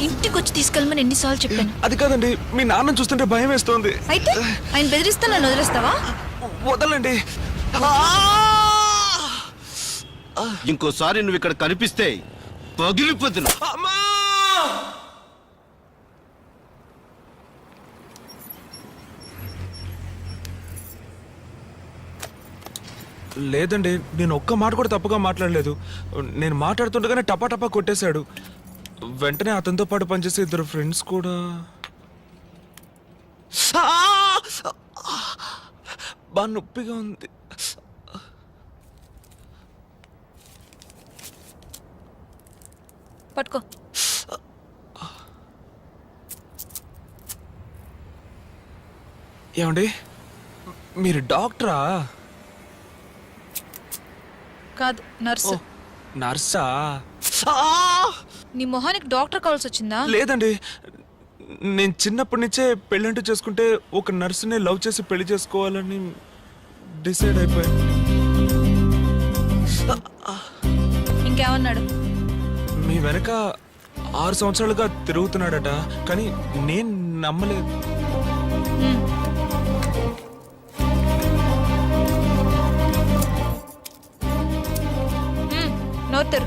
ఇంటికి వచ్చి తీసుకెళ్ళమని ఎన్నిసార్లు చెప్పాను. అది కాదండి, మీ నాన్న చూస్తుంటే భయం వేస్తోంది. అయితే ఆయన బెదిరిస్తే నన్ను వదిలేస్తావా? వదలండి. ఇంకోసారి నువ్వు ఇక్కడ కనిపిస్తే పగిలిపోతున్నా. లేదండి, నేను ఒక్క మాట కూడా తప్పుగా మాట్లాడలేదు. నేను మాట్లాడుతుండగానే టపా టపా కొట్టేశాడు. వెంటనే అతనితో పాటు పనిచేసే ఇద్దరు ఫ్రెండ్స్ కూడా. బాగా నొప్పిగా ఉంది. పట్టుకో. ఏమండి, మీరు డాక్టరా? కాదు, నర్సు. నర్సా? నీ మొహానికి డాక్టర్ కావాల్సి వచ్చిందా? లేదండి, నేను చిన్నప్పటి నుంచే పెళ్ళంటూ చేసుకుంటే ఒక నర్సునే లవ్ చేసి పెళ్లి చేసుకోవాలని డిసైడ్ అయిపోయాను. ఇంకేమన్నాడు? మీ వెనక 6 సంవత్సరాలుగా తిరుగుతున్నాడట, కానీ నేను నమ్మలేదు. నోత్తరు.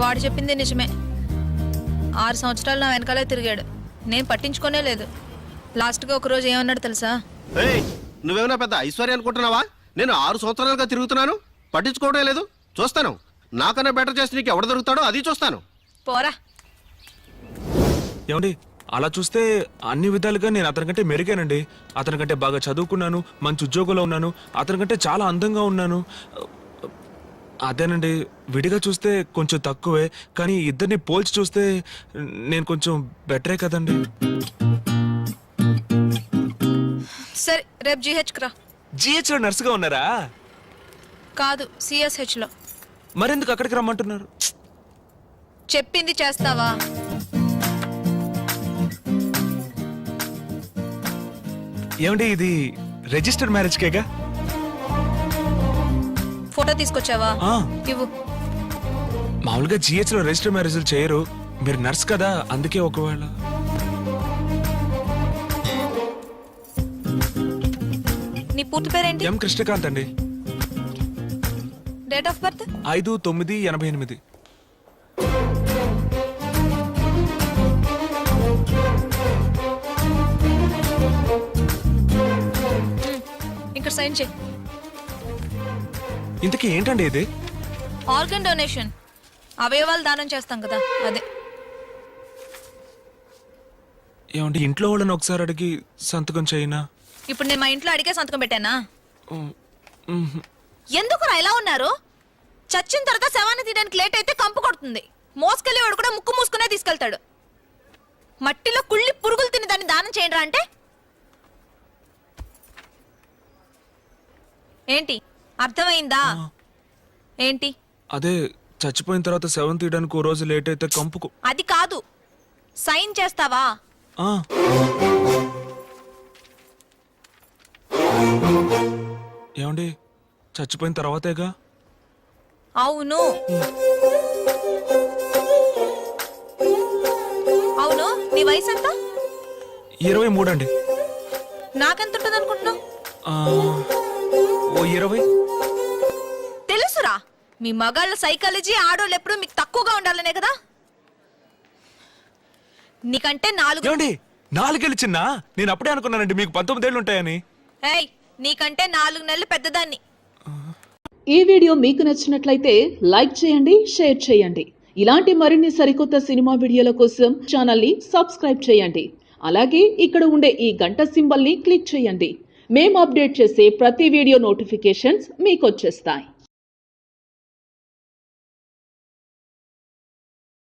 వాడు చెప్పింది నిజమే. 6 సంవత్సరాలు నా వెనకాలే తిరిగాడు, నేను పట్టించుకోనే లేదు. లాస్ట్గా ఒకరోజు ఏమన్నాడు తెలుసా? నువ్వేమైనా పెద్ద ఐశ్వర్య అనుకుంటున్నావా? నేను 6 సంవత్సరాలుగా తిరుగుతున్నాను, పట్టించుకోవడం లేదు. చూస్తాను, నాకన్నా బెటర్ చేసి నీకు ఎవడు దొరుకుతాడో అది చూస్తాను. పోరా. ఏమండి, అలా చూస్తే అన్ని విధాలుగా నేను అతనికంటే మెరుగానండి. అతనికంటే బాగా చదువుకున్నాను, మంచి ఉద్యోగంలో ఉన్నాను, అతనికంటే చాలా అందంగా ఉన్నాను. అదేనండి, విడిగా చూస్తే కొంచెం తక్కువే, కానీ ఇద్దరిని పోల్చి చూస్తే నేను కొంచెం బెటరే కదండి. సరే, రేపు GHకి రా. GHలో నర్సుగా ఉన్నారా? కాదు, CSHలో. మరెందుకు అక్కడికి రమ్మంటున్నారు? చెప్పింది చేస్తావా? ఏమండి, ఇది రిజిస్టర్డ్ మ్యారేజ్ కేగా? ఫోటో తీసుకొచ్చావా? ఇవ్వు. మామూలుగా GHలో రిజిస్టర్డ్ మ్యారేజ్లు చేయరు. మీరు నర్స్ కదా, అందుకే. ఒకవేళ నీ పూర్తి పేరేంటి? ఎం కృష్ణకాంత్ అండి. Date of birth? 5/9/88. ఇక్కడ సైన్ చేయి. ఇంతకీ ఏంటండి ఇది? ఆర్గన్ డొనేషన్, అవయవాలు దానం చేస్తాం కదా, అదే. ఏమండి, ఇంట్లో వాళ్ళని ఒకసారి అడిగి సంతకం చేయనా? ఇప్పుడు నేను మా ఇంట్లో అడిగే సంతకం పెట్టానా? ఎందుకురా ఇలా ఉన్నారు? చచ్చిన తర్వాత శవాన్ని తీయడానికి లేట్ అయితే కంపు కొడుతుంది. మోసుకెళ్ళేవాడు కూడా ముక్కు మూసుకునే తీసుకెళ్తాడు. మట్టిలో కుళ్ళి పురుగులు తిని దాన్ని దానం చేయండి అంటే ఏంటి? అర్థమైందా? ఏంటి? అదే, చచ్చిపోయిన తర్వాత శవం తీయడానికి ఓ రోజు లేట్ అయితే కంపుకు. అది కాదు, సైన్ చేస్తావా? ఏమండి, చచ్చిపోయిన తర్వాతేగా? అవును. అవును, నీ వయసు ఎంత? 23 అండి. నాకెంత ఉంటుంది అనుకుంటున్నావు? ఓ 20. తెలుసురా, మీ మగాళ్ళ సైకాలజీ ఆడోళ్ళు ఎప్పుడు మీకు తక్కువగా ఉండాలనే కదా. నీకంటే 4. ఏమండి, 4 ఏళ్ళు చిన్న? నేను అప్పుడే అనుకున్నానండి మీకు 19 ఏళ్ళు ఉంటాయని. ఏయ్, నీకంటే 4 నెలలు పెద్దదాన్ని. ఈ వీడియో మీకు నచ్చినట్లయితే లైక్ చేయండి, షేర్ చేయండి. ఇలాంటి మరిన్ని సరికొత్త సినిమా వీడియోల కోసం ఛానల్ని సబ్స్క్రైబ్ చేయండి. అలాగే ఇక్కడ ఉండే ఈ గంట సింబల్ని క్లిక్ చేయండి. మేము అప్డేట్ చేసే ప్రతి వీడియో నోటిఫికేషన్స్ మీకు వచ్చేస్తాయి.